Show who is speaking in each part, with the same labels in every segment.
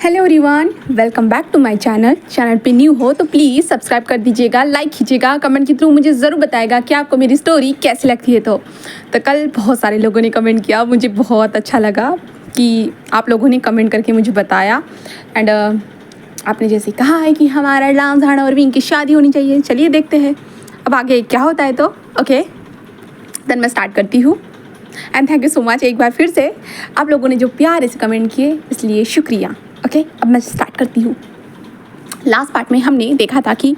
Speaker 1: Hello everyone, welcome back to my channel पे new हो तो प्लीज़ सब्सक्राइब कर दीजिएगा, लाइक कीजिएगा, कमेंट के थ्रू मुझे ज़रूर बताएगा कि आपको मेरी स्टोरी कैसी लगती है। तो कल बहुत सारे लोगों ने कमेंट किया, मुझे बहुत अच्छा लगा कि आप लोगों ने कमेंट करके मुझे बताया। एंड आपने जैसे कहा है कि हमारा लांझाना और विंग की शादी होनी चाहिए। चलिए देखते हैं अब आगे क्या होता है। तो ओके, देन मैं स्टार्ट करती हूँ। And thank you so much एक बार फिर से आप लोगों ने जो प्यार से कमेंट किए, इसलिए शुक्रिया। ओके, अब मैं स्टार्ट करती हूँ। लास्ट पार्ट में हमने देखा था कि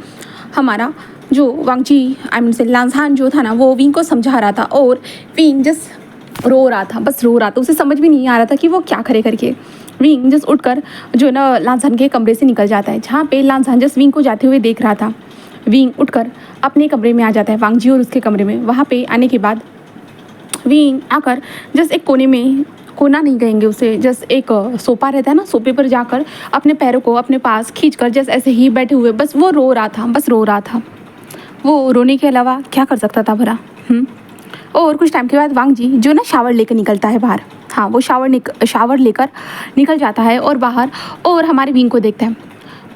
Speaker 1: हमारा जो वांगजी आई मीन से लांझान जो था ना, वो विंग को समझा रहा था और विंग जस्ट रो रहा था, बस रो रहा था। उसे समझ भी नहीं आ रहा था कि वो क्या करे करके। विंग जस्ट उठकर जो है ना लांझान के कमरे से निकल जाता है, जहाँ पे लांझान जस्ट विंग को जाते हुए देख रहा था। विंग उठकर अपने कमरे में आ जाता है, वांगजी और उसके कमरे में। वहाँ पे आने के बाद विंग आकर जस्ट एक कोने में, कोना नहीं कहेंगे उसे, जस्ट एक सोफा रहता है ना, सोफे पर जाकर अपने पैरों को अपने पास खींचकर जस्ट ऐसे ही बैठे हुए बस वो रो रहा था, बस रो रहा था। वो रोने के अलावा क्या कर सकता था भला। और कुछ टाइम के बाद वांगजी जो ना शावर लेकर निकलता है बाहर। हाँ, वो शावर लेकर निकल जाता है और बाहर, और हमारे विंग को देखता है।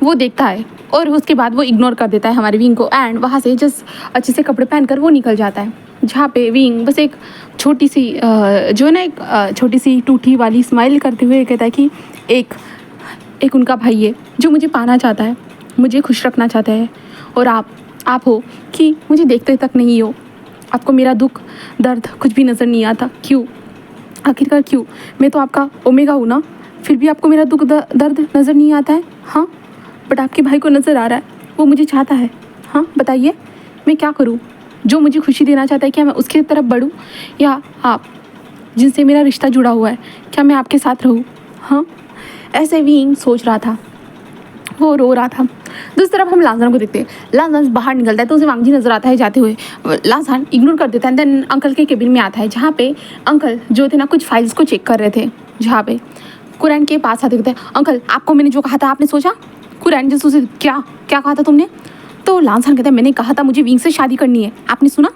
Speaker 1: वो देखता है और उसके बाद वो इग्नोर कर देता है हमारे विंग को। एंड वहाँ से जस्ट अच्छे से कपड़े पहनकर वो निकल जाता है, जहाँ पे विंग बस एक छोटी सी जो है ना एक छोटी सी टूटी वाली स्माइल करते हुए कहता है कि एक उनका भाई है जो मुझे पाना चाहता है, मुझे खुश रखना चाहता है। और आप हो कि मुझे देखते तक नहीं हो, आपको मेरा दुख दर्द कुछ भी नज़र नहीं आता। क्यों, आखिरकार क्यों? मैं तो आपका ओमेगा हूँ ना, फिर भी आपको मेरा दुख दर्द नज़र नहीं आता है। हाँ, बट आपके भाई को नज़र आ रहा है, वो मुझे चाहता है। हाँ बताइए, मैं क्या करूँ? जो मुझे खुशी देना चाहता है, क्या मैं उसकी तरफ बढ़ूँ, या आप जिनसे मेरा रिश्ता जुड़ा हुआ है, क्या मैं आपके साथ रहूँ? हाँ, ऐसे विंग सोच रहा था, वो रो रहा था। दूसरी तरफ हम लांझान को देखते हैं। लांझान बाहर निकलता है तो उसे वांगजी नजर आता है जाते हुए। लांझान इग्नोर कर देता है। देन अंकल के केबिन में आता है, जहाँ पे अंकल जो थे ना कुछ फाइल्स को चेक कर रहे थे। जहाँ पे कुरैन के पास आते कहते हैं, अंकल आपको मैंने जो कहा था आपने सोचा? कुरैन जैसे उसे क्या कहा था तुमने? तो लांझान कहता है, मैंने कहा था मुझे विंग से शादी करनी है, आपने सुना?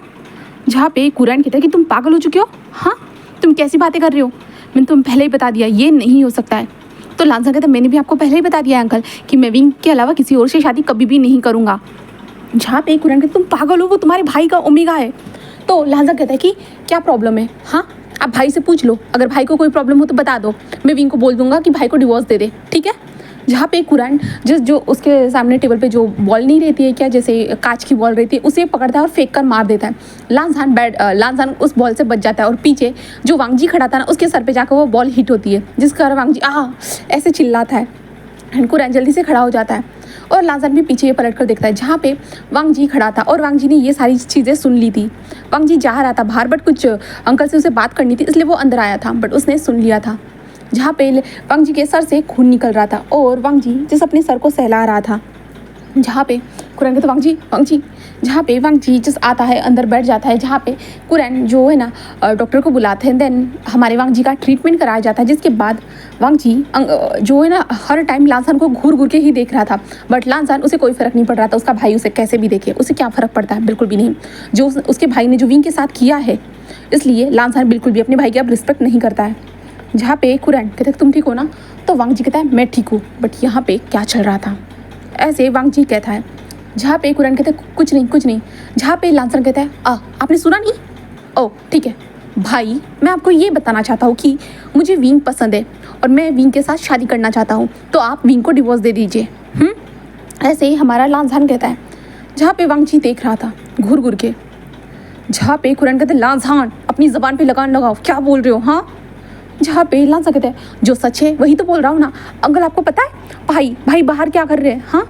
Speaker 1: जहाँ पे कुरैन कहता है कि तुम पागल हो चुके हो। हाँ, तुम कैसी बातें कर रहे हो, मैंने तुम्हें पहले ही बता दिया ये नहीं हो सकता है। तो लांझान कहता है, मैंने भी आपको पहले ही बता दिया है अंकल कि मैं विंग के अलावा किसी और से शादी कभी भी नहीं करूँगा। जहाँ पे कुरैन कहता है, तुम पागल हो, वो तुम्हारे भाई का ओमेगा है। तो लांझान कहता है कि क्या प्रॉब्लम है? हाँ, आप भाई से पूछ लो, अगर भाई को कोई प्रॉब्लम हो तो बता दो, मैं विंग को बोल दूंगा कि भाई को डिवोर्स दे दे, ठीक है? जहाँ पे कुरैन जो उसके सामने टेबल पे जो बॉल नहीं रहती है क्या, जैसे कांच की बॉल रहती है, उसे पकड़ता है और फेंक कर मार देता है। लांझान उस बॉल से बच जाता है और पीछे जो वांगजी खड़ा था ना, उसके सर पे जाकर वो बॉल हिट होती है, जिस कारण वांगजी ऐसे चिल्लाता है। एंड कुरैन जल्दी से खड़ा हो जाता है और लांझान भी पीछे पलट कर देखता है, जहाँ पे वांगजी खड़ा था। और वांगजी ने ये सारी चीज़ें सुन ली थी। वांगजी जा रहा था बाहर, बट कुछ अंकल से उसे बात करनी थी, इसलिए वो अंदर आया था, बट उसने सुन लिया था। जहाँ पे वांगजी के सर से खून निकल रहा था और वांगजी जिस अपने सर को सहला रहा था। जहाँ पे कुरैन कहता है, वांगजी, जहाँ पे वांगजी जिस आता है अंदर बैठ जाता है, जहाँ पे कुरैन जो है ना डॉक्टर को बुलाते हैं। देन हमारे वांगजी का ट्रीटमेंट कराया जाता है, जिसके बाद वांगजी जो है ना हर टाइम लांझान को घूर के ही देख रहा था, बट लांझान उसे कोई फ़र्क नहीं पड़ रहा था। उसका भाई उसे कैसे भी देखे, उसे क्या फ़र्क पड़ता है, बिल्कुल भी नहीं। जो उसके भाई ने जो विंग के साथ किया है, इसलिए लांझान बिल्कुल भी अपने भाई की अब रिस्पेक्ट नहीं करता है। जहाँ पे कुरैन कहते तुम ठीक हो ना, तो वांगजी कहता है मैं ठीक हूँ, बट यहाँ पे क्या चल रहा था, ऐसे वांगजी कहता है। जहाँ पे कुरैन कहते हैं कुछ नहीं। जहाँ पे लांझान कहता है आपने सुना नहीं? ओह ठीक है भाई, मैं आपको ये बताना चाहता हूँ कि मुझे विंग पसंद है और मैं विंग के साथ शादी करना चाहता हूँ, तो आप विंग को डिवोर्स दे दीजिए। ऐसे ही हमारा लांझान कहता है। जहाँ पे वांगजी देख रहा था घूर के। जहाँ पे कुरैन कहते हैं, लांझान अपनी ज़बान पे लगान लगाओ, क्या बोल रहे हो? हाँ, जहाँ पे लांझान कहते हैं, जो सच है वही तो बोल रहा हूँ ना अंकल, आपको पता है भाई बाहर क्या कर रहे हैं? हाँ,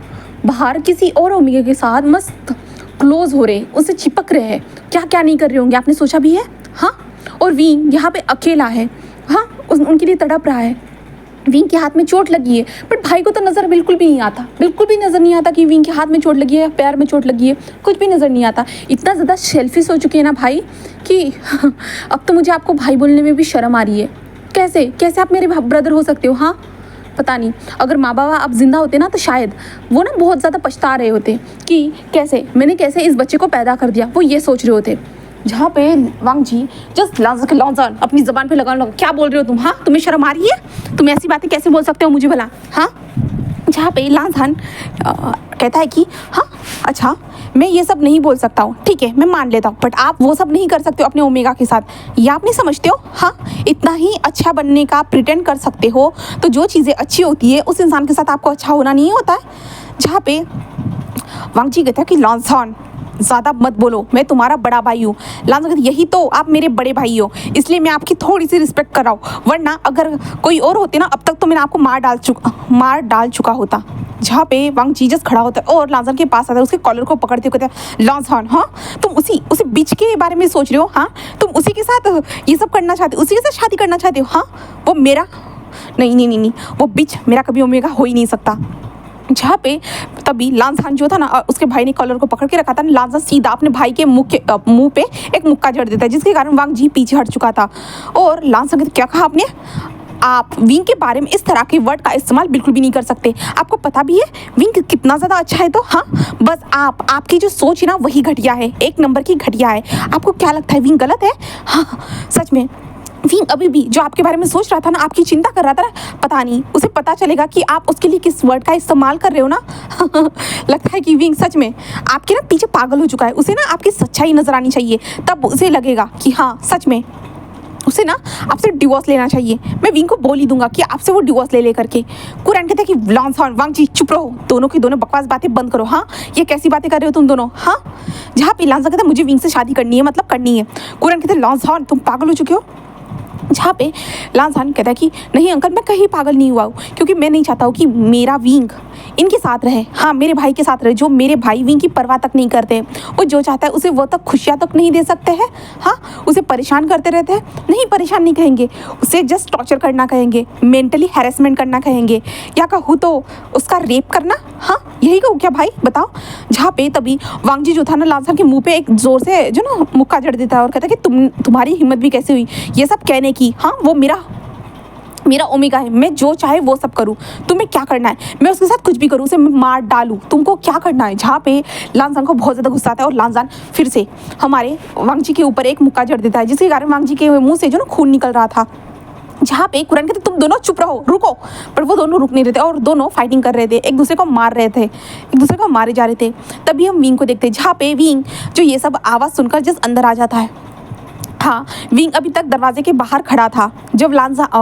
Speaker 1: बाहर किसी और ओमेगा के साथ मस्त क्लोज हो रहे हैं, उससे चिपक रहे हैं, क्या नहीं कर रहे होंगे, आपने सोचा भी है? हाँ, और विंग यहाँ पे अकेला है। हाँ, उनके लिए तड़प रहा है। विंग के हाथ में चोट लगी है, बट भाई को तो नज़र बिल्कुल भी नहीं आता कि विंग के हाथ में चोट लगी है या पैर में चोट लगी है, कुछ भी नज़र नहीं आता। इतना ज़्यादा सेल्फिश हो चुके हैं ना भाई कि अब तो मुझे आपको भाई बोलने में भी शर्म आ रही है। कैसे आप मेरे ब्रदर हो सकते हो? हाँ, पता नहीं, अगर माँ बाबा अब जिंदा होते ना, तो शायद वो ना बहुत ज़्यादा पछता रहे होते कि मैंने कैसे इस बच्चे को पैदा कर दिया, वो ये सोच रहे होते। जहाँ पे वांग जी जस्ट लॉन्जन अपनी ज़बान पे लगाने लगा, क्या बोल रहे हो तुम? हाँ, तुम्हें शर्म आ रही है? तुम ऐसी बातें कैसे बोल सकते हो मुझे भला? हाँ, जहाँ पे लांजान कहता है कि हाँ अच्छा, मैं ये सब नहीं बोल सकता हूँ, ठीक है मैं मान लेता हूँ, बट आप वो सब नहीं कर सकते हो अपने ओमेगा के साथ, ये आप नहीं समझते हो? हाँ, इतना ही अच्छा बनने का प्रिटेंड कर सकते हो, तो जो चीज़ें अच्छी होती है उस इंसान के साथ आपको अच्छा होना नहीं होता है। जहाँ पे वांग जी कहता है कि लॉन्जन ज़्यादा मत बोलो, मैं तुम्हारा बड़ा भाई हूँ। लांजन कहता है यही तो, आप मेरे बड़े भाई हो, इसलिए मैं आपकी थोड़ी सी रिस्पेक्ट कर रहा हूँ, वरना अगर कोई और होते ना अब तक तो मैंने आपको मार डाल चुका होता। जहाँ पे वांग जीजस खड़ा होता है और लांजन के पास आता है, उसके कॉलर को पकड़ते हुए कहते हैं लॉन्जन, हाँ तुम उसी बीच के बारे में सोच रहे हो? हाँ, तुम उसी के साथ ये सब करना चाहते हो, उसी के साथ शादी करना चाहते हो? हाँ, वो मेरा नहीं, वो बीच मेरा कभी ओमेगा हो ही नहीं सकता। जहाँ पे तभी लांजान जो था ना, उसके भाई ने कॉलर को पकड़ के रखा था, लांजान सीधा अपने भाई के मुंह पे एक मुक्का जड़ देता है, जिसके कारण वांग जी पीछे हट चुका था। और लांजान ने क्या कहा आपने? आप विंग के बारे में इस तरह के वर्ड का इस्तेमाल बिल्कुल भी नहीं कर सकते, आपको पता भी है विंग कितना ज़्यादा अच्छा है। तो हाँ, बस आपकी जो सोच है ना वही घटिया है, एक नंबर की घटिया है। आपको क्या लगता है विंग गलत है? हाँ सच में विंग अभी भी जो आपके बारे में सोच रहा था ना, आपकी चिंता कर रहा था ना, पता नहीं उसे पता चलेगा कि आप उसके लिए किस वर्ड का इस्तेमाल कर रहे हो ना। लगता है कि विंग सच में आपके ना पीछे पागल हो चुका है, उसे ना आपकी सच्चाई नजर आनी चाहिए, तब उसे लगेगा कि हाँ सच में उसे ना आपसे डिवोर्स लेना चाहिए। मैं विंग को बोल ही दूंगा कि आपसे वो डिवोर्स ले करके। कुरैन कहते हैं कि लॉन्जन वांग जी चुप रहो, दोनों की दोनों बकवास बातें बंद करो। हाँ, ये कैसी बातें कर रहे हो तुम दोनों? हाँ, जहाँ पे लांजा कहता है मुझे विंग से शादी करनी है, मतलब करनी है। कुरैन कहते हैं लॉन्जन तुम पागल हो चुके हो। जहाँ पे लांजान कहता है कि नहीं अंकल, मैं कहीं पागल नहीं हुआ हूँ, क्योंकि मैं नहीं चाहता हूँ कि मेरा विंग इनके साथ रहे। हाँ, मेरे भाई के साथ रहे, जो मेरे भाई विंग की परवाह तक नहीं करते। वो जो चाहता है उसे वो तक खुशियाँ तक नहीं दे सकते हैं। हाँ, उसे परेशान करते रहते हैं। नहीं, परेशान नहीं कहेंगे, उसे जस्ट टॉर्चर करना कहेंगे, मेंटली हैरेसमेंट करना कहेंगे, या कहूँ तो उसका रेप करना। हाँ, यही कहूँ क्या भाई, बताओ। जहाँ पे तभी वांग जी जो था ना, लांजान के मुँह पे एक जोर से जो ना मुक्का जड़ देता है और कहता है कि तुम्हारी हिम्मत भी कैसे हुई ये सब कहने की? हाँ, वो मेरा ओमेगा है, मैं जो चाहे वो सब करूँ, तुम्हें क्या करना है? मैं उसके साथ कुछ भी करूँ, उसे मैं मार डालूँ, तुमको क्या करना है? जहाँ पे लांजान को बहुत ज़्यादा गुस्सा आता है और लांजान फिर से हमारे वांग जी के ऊपर एक मुक्का जड़ देता है, जिसके कारण वांग जी के मुंह से जो ना खून निकल रहा था। जहाँ पे कुरान कहते तुम दोनों चुप रहो, रुको, पर वो दोनों रुक नहीं रहे थे और दोनों फाइटिंग कर रहे थे, एक दूसरे को मार रहे थे, एक दूसरे को मारे जा रहे थे। तभी हम विंग को देखते हैं, जहाँ पे विंग जो ये सब आवाज़ सुनकर जस्ट अंदर आ जाता है। हाँ, विंग अभी तक दरवाजे के बाहर खड़ा था। जब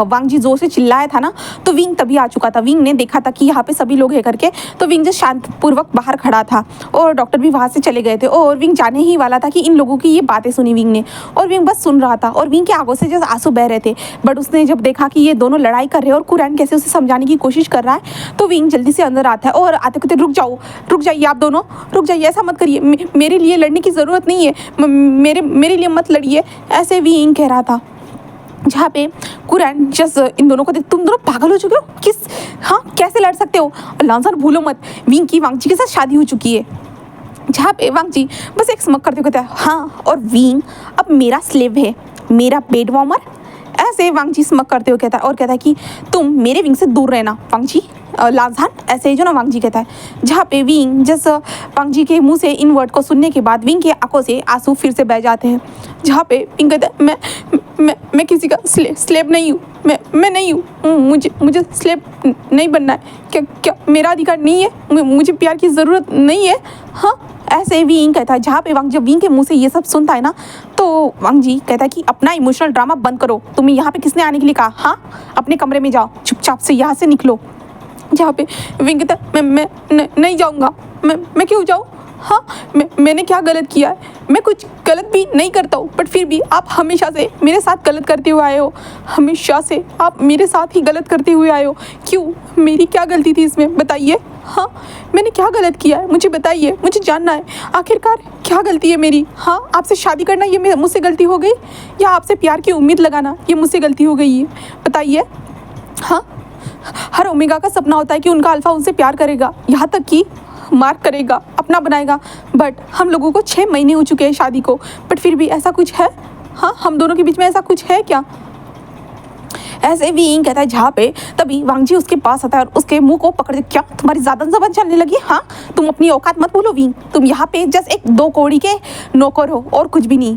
Speaker 1: वांग जी जोर से चिल्लाया था ना, तो विंग तभी आ चुका था। विंग ने देखा था कि यहाँ पे सभी लोग है करके, तो विंग जस्ट शांतपूर्वक बाहर खड़ा था और डॉक्टर भी वहाँ से चले गए थे और विंग जाने ही वाला था कि इन लोगों की ये बातें सुनी विंग ने, और विंग बस सुन रहा था और विंग के आंखों से जस्ट आंसू बह रहे थे। बट उसने जब देखा कि ये दोनों लड़ाई कर रहे हैं और कुरैन कैसे उसे समझाने की कोशिश कर रहा है, तो विंग जल्दी से अंदर आता है और आते कहते रुक जाइए, आप दोनों रुक जाइए, ऐसा मत करिए, मेरे लिए लड़ने की ज़रूरत नहीं है, मेरे लिए मत लड़िए, ऐसे विंग कह रहा था। जहाँ पे कुरैन जस्ट इन दोनों को देख, तुम दोनों पागल हो चुके हो, किस हाँ कैसे लड़ सकते हो? लांजान भूलो मत, विंग की वांग जी के साथ शादी हो चुकी है। जहाँ पे वांग जी बस एक स्मक करते हुए कहता है हाँ, और विंग अब मेरा स्लेव है, मेरा बेड वार्मर। ऐसे वांग जी स्मक करते हुए कहता है और कहता है कि तुम मेरे विंग से दूर रहना वांग जी, लांजान, ऐसे ही जो ना वांग जी कहता है। जहाँ पे विंग जस्ट वांग जी के मुंह से इन वर्ड को सुनने के बाद विंग के आंखों से आंसू फिर से बह जाते हैं। जहाँ पे विंग कहता है मैं किसी का स्लेव नहीं हूँ, मैं नहीं हूँ, मुझे स्लेव नहीं बनना है, क्या मेरा अधिकार नहीं है, मुझे प्यार की ज़रूरत नहीं है। हाँ, ऐसे विंग कहता है। जहाँ पे वांग जब विंग के मुंह से ये सब सुनता है ना, तो वांग जी कहता है कि अपना इमोशनल ड्रामा बंद करो, तुम्हें यहाँ पे किसने आने के लिए कहा? हाँ, अपने कमरे में जाओ, चुपचाप से यहाँ से निकलो। जहाँ पे विंग कहता है मैं नहीं जाऊँगा, मैं क्यों जाऊँ? हाँ, मैंने क्या गलत किया है? मैं कुछ गलत भी नहीं करता हूँ, बट फिर भी आप हमेशा से मेरे साथ गलत करते हुए आए हो, हमेशा से आप मेरे साथ ही गलत करते हुए आए हो। क्यों, मेरी क्या गलती थी इसमें, बताइए। हाँ, मैंने क्या गलत किया है, मुझे बताइए, मुझे जानना है आखिरकार क्या गलती है मेरी। हाँ, आपसे शादी करना ये मुझसे गलती हो गई, या आपसे प्यार की उम्मीद लगाना ये मुझसे गलती हो गई है, बताइए। हाँ, हर ओमेगा का सपना होता है कि उनका अल्फा उनसे प्यार करेगा, यहाँ तक कि मार्क करेगा, अपना बनाएगा, बट हम लोगों को 6 महीने हो चुके हैं शादी को, बट फिर भी ऐसा कुछ है? हाँ, हम दोनों के बीच में ऐसा कुछ है क्या? ऐसे विंग कहता है। जहाँ पे तभी वांग जी उसके पास आता है और उसके मुंह को पकड़ के, क्या तुम्हारी ज़्यादा ज़बान चलने लगी? हाँ, तुम अपनी औकात मत बोलो विंग, तुम यहाँ पे जस्ट एक 2 कौड़ी के नौकर हो और कुछ भी नहीं।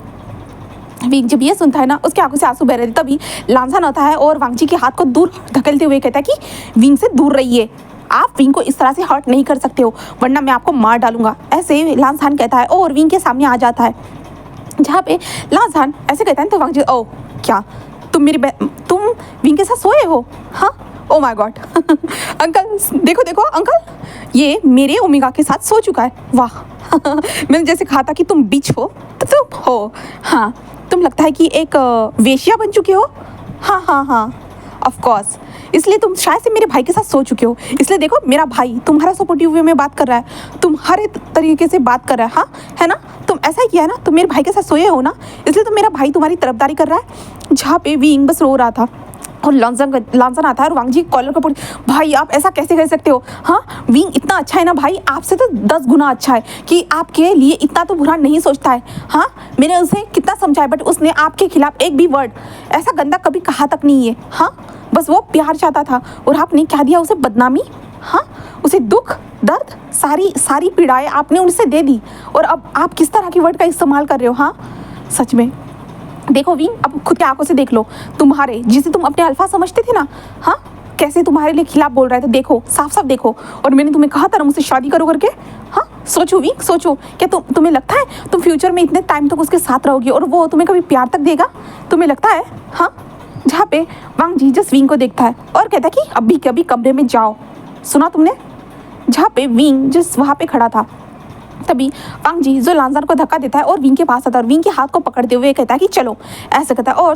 Speaker 1: विंग जब ये सुनता है ना, उसकी आंखों से आंसू बह रहे थे। तभी लांसान आता है और वांग जी के हाथ को दूर धकेलते हुए कहता है कि विंग से दूर रहिए, आप विंग को इस तरह से हर्ट नहीं कर सकते हो, वरना मैं आपको मार डालूंगा, ऐसे लांसान कहता है और विंग के सामने आ जाता है। जहाँ पे लांसान ऐसे कहता है तो वांग जी, ओ क्या तुम विंग के साथ सोए हो? हाँ, ओ माय गॉड अंकल देखो देखो अंकल, ये मेरे ओमेगा के साथ सो चुका है। वाह मैंने जैसे कहा था कि तुम बिच हो तो तुम हो। हाँ, तुम लगता है कि एक वेश्या बन चुके हो। हाँ हाँ हाँ, ऑफ कोर्स, इसलिए तुम शायद से मेरे भाई के साथ सो चुके हो। इसलिए देखो, मेरा भाई तुम्हारा सपोर्टिव वे में बात कर रहा है, तुम हर एक तरीके से बात कर रहा है। हाँ, है ना, तुम ऐसा ही किया है ना, तुम मेरे भाई के साथ सोए हो ना, इसलिए तो मेरा भाई तुम्हारी तरफदारी कर रहा है। जहाँ पे विंग बस रो रहा था और लांसन आता है और वांग जी कॉलर को भाई आप ऐसा कैसे कर सकते हो? हाँ, विंग इतना अच्छा है ना भाई, आपसे तो 10 गुना अच्छा है कि आपके लिए इतना तो बुरा नहीं सोचता है। हाँ, मैंने उसे कितना समझाया, बट उसने आपके खिलाफ एक भी वर्ड ऐसा गंदा कभी कहा तक नहीं है। हाँ, बस वो प्यार चाहता था और आपने क्या दिया उसे? बदनामी। हाँ, उसे दुख दर्द सारी पीड़ाएं आपने उनसे दे दी और अब आप किस तरह की वर्ड का इस्तेमाल कर रहे हो? हाँ, सच में देखो विंग, अब खुद की आंखों से देख लो, तुम्हारे जिसे तुम अपने अल्फा समझते थे ना, हाँ, कैसे तुम्हारे लिए खिलाफ बोल रहे थे। देखो, साफ साफ देखो, और मैंने तुम्हें कहा था ना मुझसे शादी करो करके। हाँ, सोचो विंग, सोचो, क्या तुम्हें लगता है तुम फ्यूचर में इतने टाइम तक उसके साथ रहोगी और वो तुम्हें कभी प्यार तक देगा? तुम्हें लगता है? हाँ, जहाँ पे वांग जी जस्ट विंग को देखता है और कहता है कि अभी कभी कमरे में जाओ। सुना तुमने? जहाँ पे विंग जस्ट वहाँ पे खड़ा था, तभी वांग जी जो लांसान को धक्का देता है और विंग के पास आता है और विंग के हाथ को पकड़ते हुए कहता है कि चलो, ऐसा कहता है। और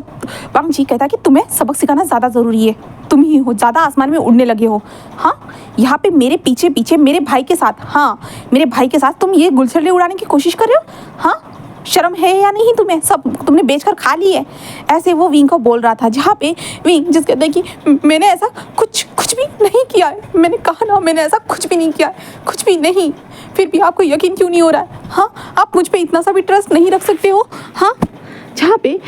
Speaker 1: वांग जी कहता है कि तुम्हें सबक सिखाना ज़्यादा ज़रूरी है, तुम ही हो ज़्यादा आसमान में उड़ने लगे हो। हाँ, यहाँ पे मेरे पीछे पीछे मेरे भाई के साथ, हाँ, मेरे भाई के साथ तुम ये गुलछड़े उड़ाने की कोशिश कर रहे हो। हाँ, शर्म है या नहीं तुम्हें? सब तुमने बेचकर खा ली है। ऐसे वो विंग को बोल रहा था। जहाँ पे विंग जिस कहते हैं कि मैंने ऐसा कुछ भी नहीं किया है, मैंने कहा ना, मैंने ऐसा कुछ भी नहीं किया है, कुछ भी नहीं। फिर भी आपको यकीन क्यों नहीं हो रहा है? हाँ, आप मुझ पे इतना सा भी ट्रस्ट नहीं रख सकते हो? हाँ, जहाँ पे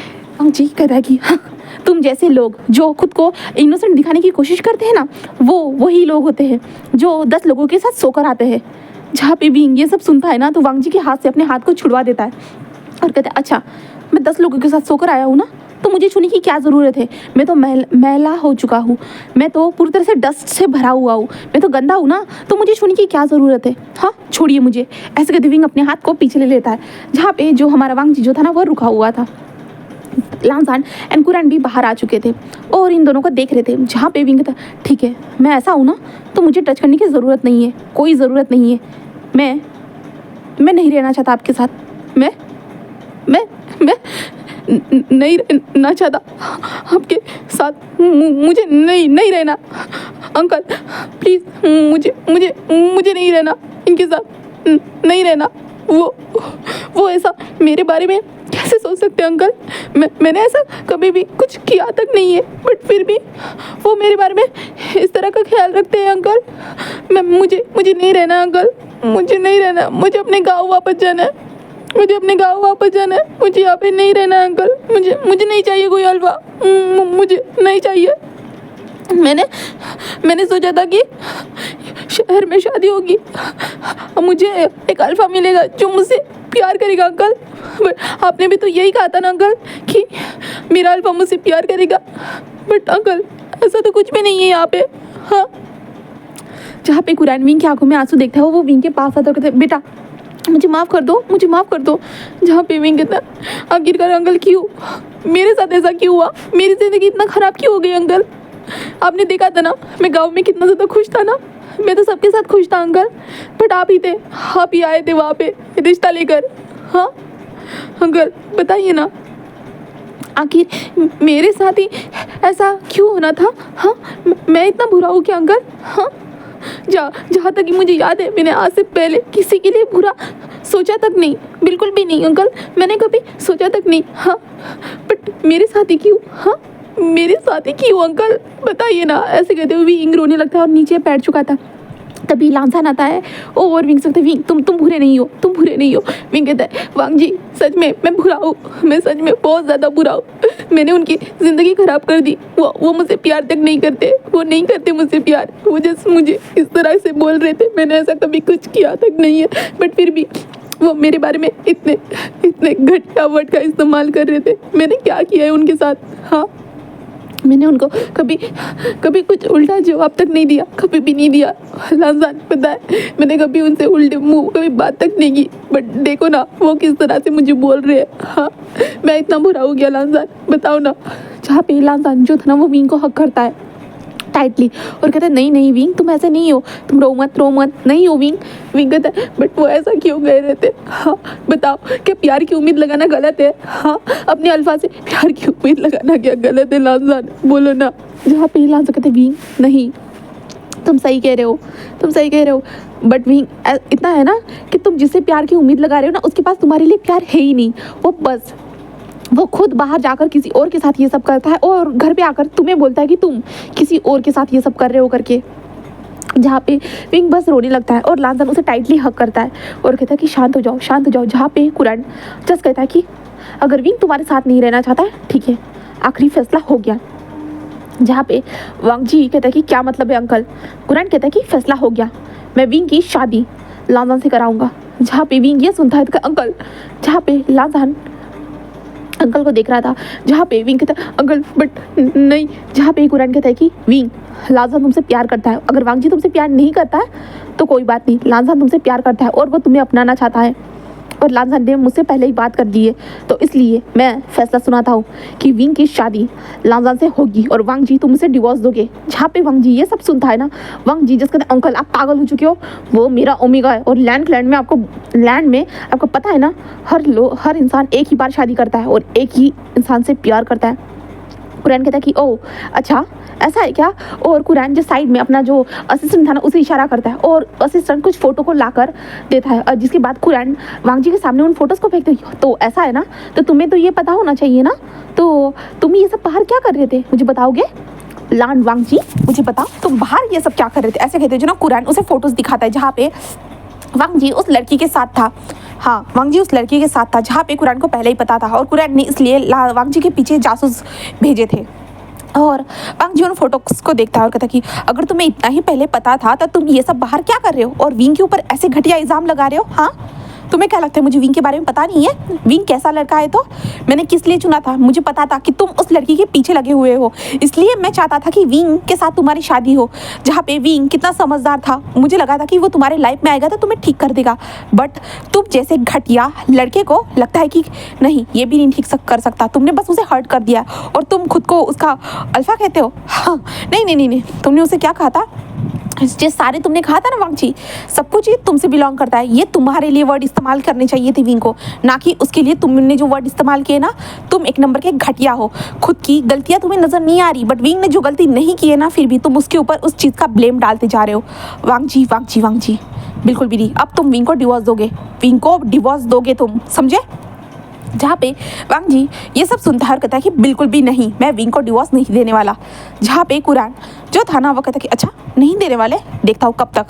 Speaker 1: जी कहता है कि हाँ, तुम जैसे लोग जो खुद को इनोसेंट दिखाने की कोशिश करते हैं ना, वो वही लोग होते हैं जो 10 लोगों के साथ सोकर आते हैं। जहाँ पे विंग ये सब सुनता है ना, तो वांग जी के हाथ से अपने हाथ को छुड़वा देता है और कहता है, अच्छा, मैं 10 लोगों के साथ सोकर आया हूँ ना, तो मुझे छूने की क्या ज़रूरत है? मैं तो मैला हो चुका हूँ, मैं तो पूरी तरह से डस्ट से भरा हुआ हूँ, मैं तो गंदा हूँ ना, तो मुझे छूने की क्या ज़रूरत है? हाँ, छोड़िए मुझे। ऐसे कहते विंग अपने हाथ को पीछे ले लेता है। जहाँ पे जो हमारा वांग जी जो था ना, वो रुका हुआ था। लांसान एंड कुरान भी बाहर आ चुके थे और इन दोनों को देख रहे थे। जहाँ पे विंग था, ठीक है, मैं ऐसा हूँ ना, तो मुझे टच करने की ज़रूरत नहीं है, कोई ज़रूरत नहीं है। मैं नहीं रहना चाहता आपके साथ, मैं नहीं रहना चाहता आपके साथ, मुझे नहीं रहना। अंकल प्लीज़, मुझे नहीं रहना इनके साथ, नहीं रहना। वो ऐसा मेरे बारे में कैसे सोच सकते हैं अंकल? मैंने ऐसा कभी भी कुछ किया तक नहीं है, बट फिर भी वो मेरे बारे में इस तरह का ख्याल रखते हैं अंकल। मुझे नहीं रहना अंकल, मुझे नहीं रहना, मुझे अपने गाँव वापस जाना है, मुझे अपने गाँव वापस जाना है, मुझे यहाँ पे नहीं रहना है अंकल। मुझे नहीं चाहिए कोई अल्फा, मुझे नहीं चाहिए। मैंने सोचा था कि शहर में शादी होगी, मुझे एक अल्फा मिलेगा जो मुझसे प्यार करेगा अंकल। बट आपने भी तो यही कहा था ना अंकल कि मेरा अल्फा मुझसे प्यार करेगा, बट अंकल ऐसा तो कुछ भी नहीं है यहाँ पे। हाँ, जहाँ पे कुरान विंग की आंखों में आंसू देखता है, वो विंग के पास आता है, कहता है, बेटा मुझे माफ़ कर दो, मुझे माफ़ कर दो। जहाँ पे विंग कहता है, आखिरकार अंकल क्यों, मेरे साथ ऐसा क्यों हुआ? मेरी ज़िंदगी इतना ख़राब क्यों हो गई अंकल? आपने देखा था ना, मैं गांव में कितना ज़्यादा खुश था ना, मैं तो सबके साथ खुश था अंकल, बट आप ही थे, आप ही आए थे वहाँ पे रिश्ता लेकर। हाँ अंकल बताइए ना, आखिर मेरे साथ ही ऐसा क्यों होना था? हाँ, मैं इतना बुरा हूँ क्या अंकल? हाँ, जहाँ तक कि मुझे याद है, मैंने आज से पहले किसी के लिए बुरा सोचा तक नहीं, बिल्कुल भी नहीं अंकल, मैंने कभी सोचा तक नहीं। हाँ, बट मेरे साथ ही क्यों? हाँ, मेरे साथ ही क्यों अंकल, बताइए ना। ऐसे कहते हुए विंग रोने लगता है और नीचे बैठ चुका था। तभी लांसान आता है और विंग से कहता है, विंग तुम बुरे नहीं हो, तुम बुरे नहीं हो। विंग कहता है, वांग जी सच में मैं बुरा हूँ, मैं सच में बहुत ज़्यादा बुरा हूँ, मैंने उनकी ज़िंदगी ख़राब कर दी। वो मुझसे प्यार तक नहीं करते, वो नहीं करते मुझसे प्यार, वो जस्ट मुझे इस तरह से बोल रहे थे, मैंने ऐसा कभी कुछ किया तक नहीं है, बट फिर भी वो मेरे बारे में इतने इतने घटिया वर्ड का इस्तेमाल कर रहे थे। मैंने क्या किया है उनके साथ? हाँ, मैंने उनको कभी कभी कुछ उल्टा जवाब तक नहीं दिया, कभी भी नहीं दिया। लांसान, पता है मैंने कभी उनसे उल्टे मुंह कभी बात तक नहीं की, बट देखो ना वो किस तरह से मुझे बोल रहे हैं। हाँ, मैं इतना बुरा हो गया लांसान, बताओ ना। जहाँ पे लांसान जो था ना वो विंग को हक करता है टाइटली और कहता है नहीं नहीं विंग, तुम ऐसे नहीं हो, तुम रो मत, नहीं हो विंग। विंग कहता है बट वो ऐसा क्यों कह रहे थे? हाँ बताओ, क्या प्यार की उम्मीद लगाना गलत है? हाँ, अपने अल्फा से प्यार की उम्मीद लगाना क्या गलत है लांसान, बोलो ना। जहाँ पे लांसान कहते विंग नहीं, तुम सही कह रहे हो, बट विंग इतना है ना कि तुम जिससे प्यार की उम्मीद लगा रहे हो ना उसके पास तुम्हारे लिए प्यार है ही नहीं। वो खुद बाहर जाकर किसी और के साथ ये सब करता है और घर पे आकर तुम्हें बोलता है कि तुम किसी और के साथ ये सब कर रहे हो करके। जहाँ पे विंग बस रोने लगता है और लांसान उसे टाइटली हक करता है और कहता है कि शांत हो जाओ। जहाँ पे कुरान जस्ट कहता है कि अगर विंग तुम्हारे साथ नहीं रहना चाहता है ठीक है, आखिरी फैसला हो गया। जहाँ पे वांग जी कहता है कि क्या मतलब है अंकल? कुरान कहता है कि फैसला हो गया, मैं विंग की शादी लांसान से कराऊंगा। जहाँ पे विंग ये सुनता है तो अंकल, जहाँ पे लांसान अंकल को देख रहा था, जहाँ पे विंग कहता है अंकल बट नहीं। जहाँ पे कुरान कहता है कि विंग, लांसान तुमसे प्यार करता है, अगर वांग जी तुमसे प्यार नहीं करता है तो कोई बात नहीं, लांसान तुमसे प्यार करता है और वो तुम्हें अपनाना चाहता है और लांसान ने मुझसे पहले ही बात कर दी है, तो इसलिए मैं फैसला सुनाता हूँ कि विंग की शादी लांसान से होगी और वांग जी तुम मुझसे डिवोर्स दोगे। जहाँ पे वांग जी ये सब सुनता है ना, वांग जी जिसका अंकल आप पागल हो चुके हो, वो मेरा ओमेगा है और लैंड में आपको पता है ना, हर इंसान एक ही बार शादी करता है और एक ही इंसान से प्यार करता है। कुरान कहता है कि ओ अच्छा ऐसा है क्या? और कुरान जो साइड में अपना जो असिस्टेंट था ना उसे इशारा करता है और असिस्टेंट कुछ फ़ोटो को लाकर देता है और जिसके बाद कुरान वांग जी के सामने उन फोटोज़ को फेंकते हैं। तो ऐसा है ना, तो तुम्हें तो ये पता होना चाहिए ना, तो तुम ये सब बाहर क्या कर रहे थे मुझे बताओगे? वांग जी मुझे बताओ तुम बाहर ये सब क्या कर रहे थे? ऐसे कहते जो ना कुरान उसे फ़ोटोज़ दिखाता है जहाँ पे वांग जी उस लड़की के साथ था। हाँ, वांग जी उस लड़की के साथ था जहाँ पे कुरान को पहले ही पता था और कुरान ने इसलिए वांग जी के पीछे जासूस भेजे थे। और वांग जी उन फोटोज को देखता है और कहता है कि अगर तुम्हें इतना ही पहले पता था तो तुम ये सब बाहर क्या कर रहे हो और विंग के ऊपर ऐसे घटिया इल्ज़ाम लगा रहे हो? हाँ, तुम्हें क्या लगता है मुझे विंग के बारे में पता नहीं है? विंग कैसा लड़का है, तो मैंने किस लिए चुना था? मुझे पता था कि तुम उस लड़की के पीछे लगे हुए हो, इसलिए मैं चाहता था कि विंग के साथ तुम्हारी शादी हो। जहाँ पे विंग कितना समझदार था, मुझे लगा था कि वो तुम्हारे लाइफ में आएगा तो तुम्हें ठीक कर देगा, बट तुम जैसे घटिया लड़के को लगता है कि नहीं ये भी नहीं ठीक कर सकता, तुमने बस उसे हर्ट कर दिया और तुम खुद को उसका अल्फा कहते हो। हाँ, नहीं, तुमने उसे क्या कहा था? जो सारे तुमने कहा था ना वांग जी, सब कुछ ये तुमसे बिलोंग करता है, ये तुम्हारे लिए वर्ड इस्तेमाल करने चाहिए थे विंग को, ना कि उसके लिए। तुमने जो वर्ड इस्तेमाल किए ना, तुम एक नंबर के घटिया हो, खुद की गलतियाँ तुम्हें नज़र नहीं आ रही, बट विंग ने जो गलती नहीं की है ना फिर भी तुम उसके ऊपर उस चीज़ का ब्लेम डालते जा रहे हो। वांग जी बिल्कुल भी नहीं, अब तुम विंग को डिवोर्स दोगे तुम, समझे? जहाँ पे वांग जी ये सब सुनता है और कहता है कि बिल्कुल भी नहीं, मैं विंग को डिवोर्स नहीं देने वाला। जहाँ पे कुरान जो था ना वो कहता है कि अच्छा नहीं देने वाले, देखता हूँ कब तक।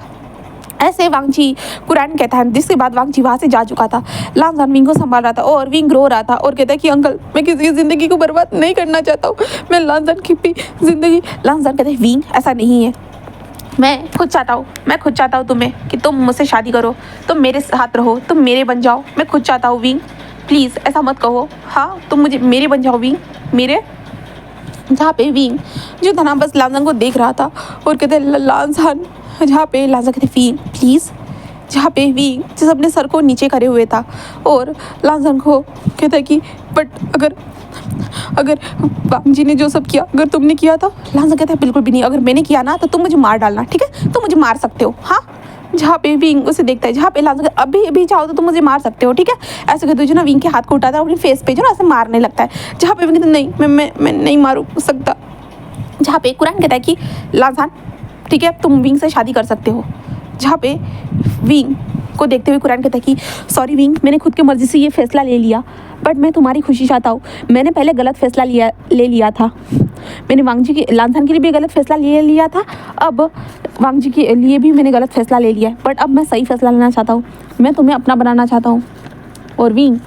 Speaker 1: ऐसे वांग जी कुरान कहता है, जिसके बाद वांग जी वहाँ से जा चुका था। लांसान विंग को संभाल रहा था और विंग रो रहा था और कहता है कि अंकल मैं किसी की ज़िंदगी को बर्बाद नहीं करना चाहता हूँ, मैं लांसान की भी ज़िंदगी। लांसान कहते हैं विंग ऐसा नहीं है, मैं खुद चाहता हूँ तुम्हें कि तुम मुझसे शादी करो, तुम मेरे साथ रहो, तुम मेरे बन जाओ, मैं खुद चाहता हूँ विंग, प्लीज़ ऐसा मत कहो। हाँ, तुम मुझे मेरे बन जाओ विंग, मेरे। जहाँ पे विंग जो था ना बस लांसान को देख रहा था और कहते लांसान, जहाँ पे लांसान कहते विंग प्लीज़। जहाँ पे विंग जिस अपने सर को नीचे करे हुए था और लांसान को कहता है कि बट अगर वांग जी ने जो सब किया अगर तुमने किया था। लांसान कहता है बिल्कुल भी नहीं, अगर मैंने किया ना तो तुम मुझे मार डालना, ठीक है? तुम मुझे मार सकते हो। हाँ, जहाँ पे विंग उसे देखता है, जहाँ पे लांसान अभी चाहो तो तुम मुझे मार सकते हो, ठीक है? ऐसे कहते जो ना विंग के हाथ को उठाता है अपने फेस पे जो ना ऐसे मारने लगता है। जहाँ पे विंग कहता नहीं, मैं नहीं मारू सकता। जहाँ पे कुरान कहता है कि लांसान ठीक है तुम विंग से शादी कर सकते हो। जहाँ पे विंग को देखते हुए कुरान कहता है कि सॉरी विंग, मैंने खुद की मर्ज़ी से ये फ़ैसला ले लिया, बट मैं तुम्हारी खुशी चाहता हूँ। मैंने पहले गलत फ़ैसला ले लिया था, मैंने वांग जी के लांसान के लिए भी गलत फ़ैसला ले लिया था, अब वांग जी के लिए भी मैंने गलत फ़ैसला ले लिया है, बट अब मैं सही फ़ैसला लेना चाहता हूँ, मैं तुम्हें अपना बनाना चाहता हूँ। और विंग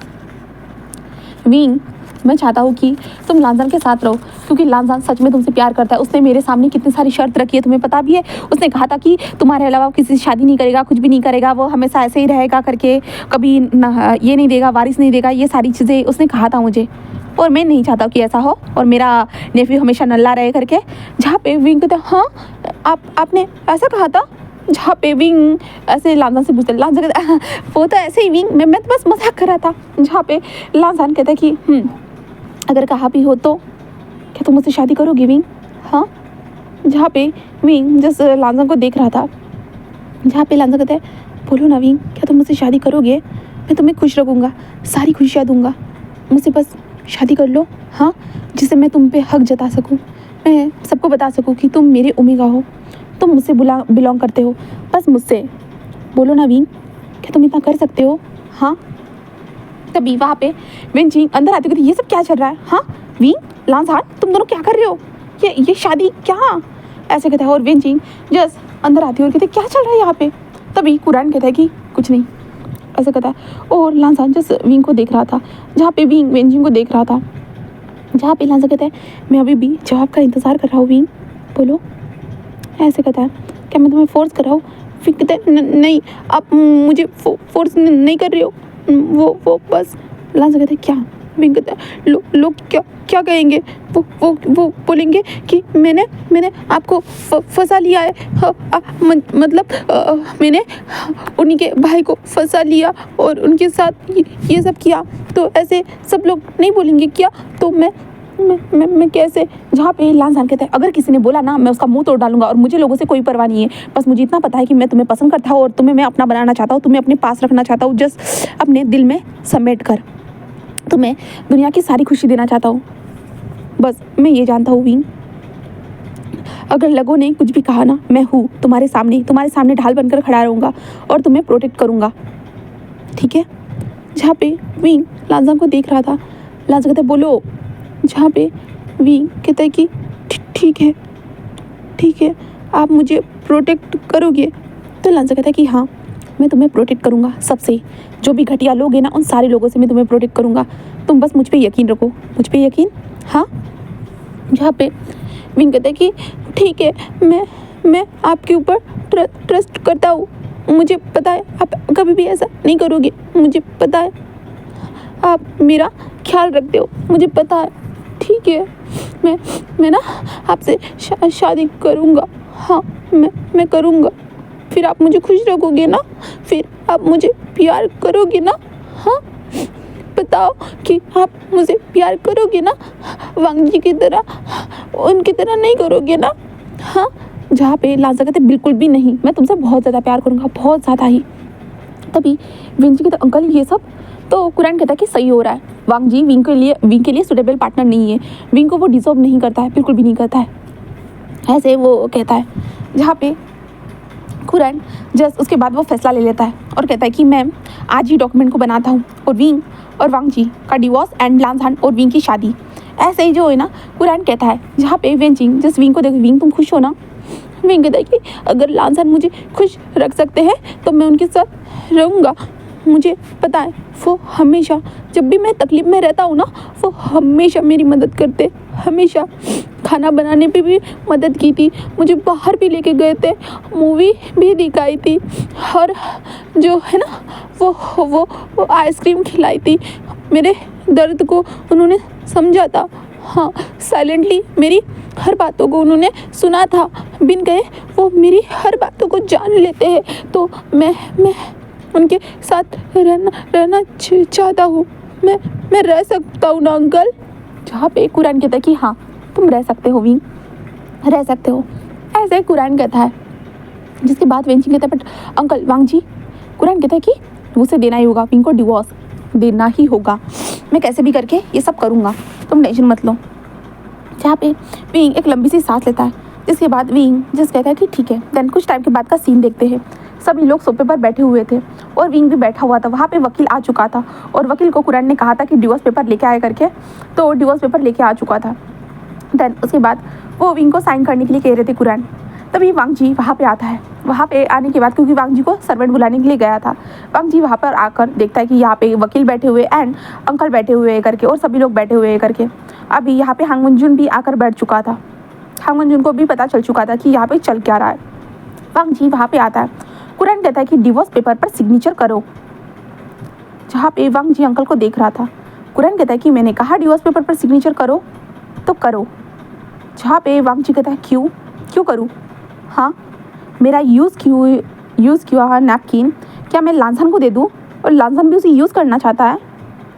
Speaker 1: मैं चाहता हूँ कि तुम लांजान के साथ रहो, क्योंकि लांजान सच में तुमसे प्यार करता है। उसने मेरे सामने कितनी सारी शर्त रखी है, तुम्हें पता भी है। उसने कहा था कि तुम्हारे अलावा वो किसी से शादी नहीं करेगा, कुछ भी नहीं करेगा, वो हमेशा ऐसे ही रहेगा करके, कभी ना ये नहीं देगा, वारिस नहीं देगा, ये सारी चीज़ें उसने कहा था मुझे। और मैं नहीं चाहता कि ऐसा हो और मेरा नेफ्यू हमेशा नल्ला रहे करके। जहाँ पे विंग कहता, हाँ आपने ऐसा कहा था? जहाँ पे विंग ऐसे लांजान से पूछते, लांजान कहता वो तो ऐसे ही विंग, मैं तो बस मजाक कर रहा था। जहाँ पे लांजान कहता है कि अगर कहा भी हो तो क्या तुम मुझसे शादी करोगे विंग? हाँ। जहाँ पे विंग जिस लांजान को देख रहा था, जहाँ पे लांजान कहता है बोलो ना विंग, क्या तुम मुझसे शादी करोगे? मैं तुम्हें खुश रखूँगा, सारी खुशियाँ दूँगा, मुझसे बस शादी कर लो। हाँ, जिससे मैं तुम पे हक जता सकूँ, मैं सबको बता सकूँ कि तुम मेरे ओमेगा हो, तुम मुझसे बिलोंग करते हो, बस मुझसे बोलो ना विंग, क्या तुम इतना कर सकते हो? हाँ। तभी वहाँ पे वेंचिंग अंदर आती कहती, ये सब क्या चल रहा है? हाँ विंग लांजान, तुम दोनों क्या कर रहे हो? ये शादी क्या? ऐसे कहता है। और वेंचिंग जस्ट अंदर आती है और कहते क्या चल रहा है यहाँ पे? तभी कुरान कहता है कि कुछ नहीं, ऐसे कहता है। और लांजान जस्ट विंग को देख रहा था, जहाँ पे विंग वेंचिंग को देख रहा था, जहाँ पे लांजान कहता है मैं अभी भी जवाब का इंतज़ार कर रहा हूँ विंग, बोलो। ऐसे कहता है, क्या मैं तुम्हें फोर्स कर रहा हूँ? फिर कहता है नहीं, आप मुझे फोर्स नहीं कर रहे हो, वो बस। लांजान कहता है क्या? विंग कहता है लोग क्या कहेंगे? वो बोलेंगे कि मैंने आपको फंसा लिया है। मतलब मैंने उन्हीं के भाई को फंसा लिया और उनके साथ ये सब किया, तो ऐसे सब लोग नहीं बोलेंगे क्या? तो मैं कैसे? जहाँ पे लांजान कहता है अगर किसी ने बोला ना, मैं उसका मुंह तोड़ डालूंगा और मुझे लोगों से कोई परवाह नहीं है। बस मुझे इतना पता है कि मैं तुम्हें पसंद करता हूँ और तुम्हें मैं अपना बनाना चाहता हूँ, तुम्हें अपने पास रखना चाहता हूँ, जस्ट अपने दिल में समेट कर तुम्हें दुनिया की सारी खुशी देना चाहता हूँ। बस मैं ये जानता हूँ विंग, अगर लोगों ने कुछ भी कहा ना, मैं हूँ तुम्हारे सामने ढाल बनकर खड़ा रहूँगा और तुम्हें प्रोटेक्ट करूँगा, ठीक है? जहाँ पे विंग लांजान को देख रहा था, लांजान कहता है बोलो। जहाँ पे विंग कहता है कि ठीक है, आप मुझे प्रोटेक्ट करोगे? तो लांजान कहता है कि हाँ, मैं तुम्हें प्रोटेक्ट करूँगा सबसे, जो भी घटिया लोग हैं ना, उन सारे लोगों से मैं तुम्हें प्रोटेक्ट करूँगा, तुम बस मुझ पे यकीन रखो, मुझ पे यकीन। हाँ। जहाँ पे विंग कहता है कि ठीक है, मैं आपके ऊपर ट्रस्ट करता हूँ, मुझे पता है आप कभी भी ऐसा नहीं करोगे, मुझे पता है आप मेरा ख्याल रखते हो, मुझे पता है, ठीक है? मैं ना आपसे शादी करूँगा। हाँ, मैं करूँगा। फिर आप मुझे खुश रखोगे ना? फिर आप मुझे प्यार करोगे ना? हाँ, बताओ कि आप मुझे प्यार करोगे ना? वांग जी की तरह, उनकी तरह नहीं करोगे ना? हाँ। जहाँ पे लांजान कहते बिल्कुल भी नहीं, मैं तुमसे बहुत ज़्यादा प्यार करूँगा, बहुत ज़्यादा ही। तभी विंग जी कहते अंकल ये सब? तो कुरान कहता है कि सही हो रहा है, वांग जी विंग के लिए सुटेबल पार्टनर नहीं है, विंग को वो डिजर्व नहीं करता है, बिल्कुल भी नहीं करता है, ऐसे वो कहता है। जहाँ पे कुरान जस्ट उसके बाद वो फैसला ले लेता है और कहता है कि मैं आज ही डॉक्यूमेंट को बनाता हूँ और विंग और वांग जी का डिवोर्स एंड लांजान और विंग की शादी, ऐसे ही जो है ना कुरान कहता है। जहाँ पे वेंचिंग जस्ट विंग को देखो, विंग तुम खुश हो ना? विंग कहता है कि अगर लांजान मुझे खुश रख सकते हैं तो मैं उनके साथ रहूँगा, मुझे पता है वो हमेशा जब भी मैं तकलीफ़ में रहता हूँ ना, वो हमेशा मेरी मदद करते, हमेशा खाना बनाने पे भी मदद की थी, मुझे बाहर भी लेके गए थे, मूवी भी दिखाई थी, और जो है ना वो आइसक्रीम खिलाई थी, मेरे दर्द को उन्होंने समझा था। हाँ, साइलेंटली मेरी हर बातों को उन्होंने सुना था, बिन कहे वो मेरी हर बातों को जान लेते हैं, तो मैं उनके साथ रहना चाहता हूँ, मैं रह सकता हूँ ना अंकल? जहाँ पे कुरान कहता है कि हाँ तुम रह सकते हो विंग, रह सकते हो, ऐसे कुरान कहता है। जिसके बाद वेंचिंग कहता है बट अंकल वांग जी, कुरान कहता है कि उसे देना ही होगा, विंग को डिवोर्स देना ही होगा, मैं कैसे भी करके ये सब करूँगा, तुम टेंशन मत लो। जहाँ पे विंग एक लंबी सी सांस लेता है, जिसके बाद विंग जिस कहता है कि ठीक है। देन कुछ टाइम के बाद का सीन देखते हैं, सभी लोग सोफे पर बैठे हुए थे और विंग भी बैठा हुआ था। वहाँ पे वकील आ चुका था और वकील को कुरान ने कहा था कि डिवोर्स पेपर लेके आया करके, तो डिवोर्स पेपर लेके आ चुका था। देन उसके बाद वो विंग को साइन करने के लिए कह रहे थे कुरान। तभी वांग जी वहाँ पे आता है। वहाँ पे आने के बाद, क्योंकि वांग जी को सर्वेंट बुलाने के लिए गया था, वांग जी वहाँ पर आकर देखता है कि यहाँ पे वकील बैठे हुए एंड अंकल बैठे हुए करके और सभी लोग बैठे हुए करके। अभी यहाँ पे हांग वनजुन भी आकर बैठ चुका था। हांग वनजुन को भी पता चल चुका था कि यहाँ पे चल क्या रहा है। वांग जी वहाँ पे आता है। कुरैन कहता है कि डिवोर्स पेपर पर सिग्नेचर करो। जहाँ पे वांग जी अंकल को देख रहा था, कुरैन कहता है कि मैंने कहा डिवोर्स पेपर पर सिग्नेचर करो तो करो। जहाँ पे वांग जी कहता है क्यों करूँ? हाँ, मेरा यूज़ किया हुआ नैपकिन क्या मैं लांसान को दे दूँ? और लांसान भी उसे यूज़ करना चाहता है,